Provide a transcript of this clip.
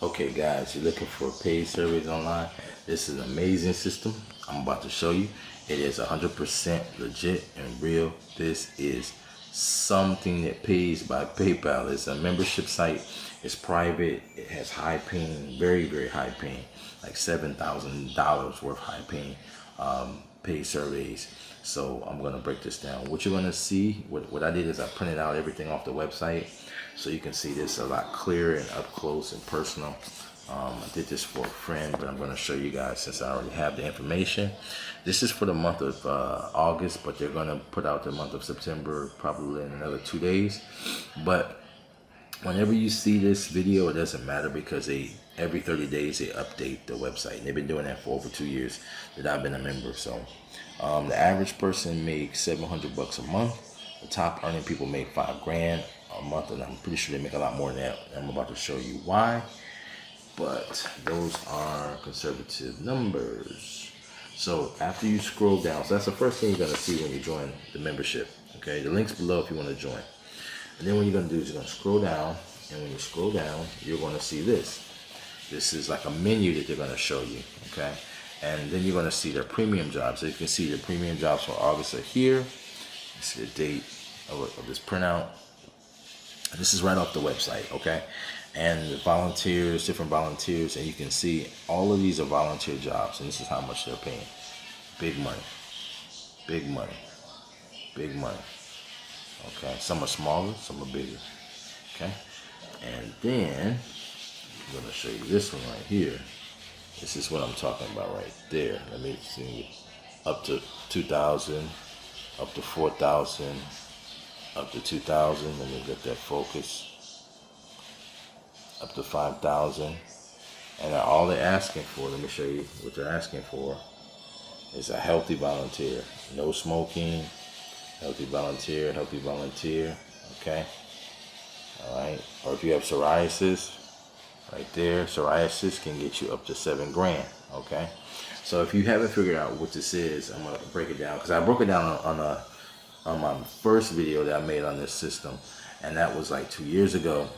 Okay guys, you're looking for paid surveys online. This is an amazing system I'm about to show you. It is 100% legit and real. This is something that pays by PayPal. It's a membership site. It's private. It has high paying, very high paying, like $7,000 worth high paying paid surveys. So I'm gonna break this down. What you're gonna see, what I did is I printed out everything off the website so you can see this a lot clearer and up close and personal. I did this for a friend, but I'm gonna show you guys since I already have the information. This is for the month of August, but they're gonna put out the month of September probably in another 2 days. But whenever you see this video, it doesn't matter because every 30 days they update the website. And they've been doing that for over 2 years that I've been a member. So the average person makes $700 a month. The top earning people make $5,000 a month, and I'm pretty sure they make a lot more than that. I'm about to show you why. But those are conservative numbers. So after you scroll down, so that's the first thing you're gonna see when you join the membership. Okay, the link's below if you want to join. And then what you're gonna do is you're gonna scroll down, and when you scroll down, you're gonna see this. This is like a menu that they're gonna show you. Okay, and then you're gonna see their premium jobs. So you can see the premium jobs for August are here. You see the date of this printout. This is right off the website, okay? And the volunteers, different volunteers, and you can see all of these are volunteer jobs, and this is how much they're paying. Big money, big money, big money. Okay, some are smaller, some are bigger. Okay, and then I'm gonna show you this one right here. This is what I'm talking about right there. Let me see, up to 2,000, up to 4,000, up to 2,000. Let me get that focus. Up to 5,000, and all they're asking for, let me show you what they're asking for, is a healthy volunteer. No smoking, healthy volunteer, okay? All right, or if you have psoriasis, right there, psoriasis can get you up to $7,000, okay? So if you haven't figured out what this is, I'm gonna break it down, because I broke it down on my first video that I made on this system, and that was like 2 years ago.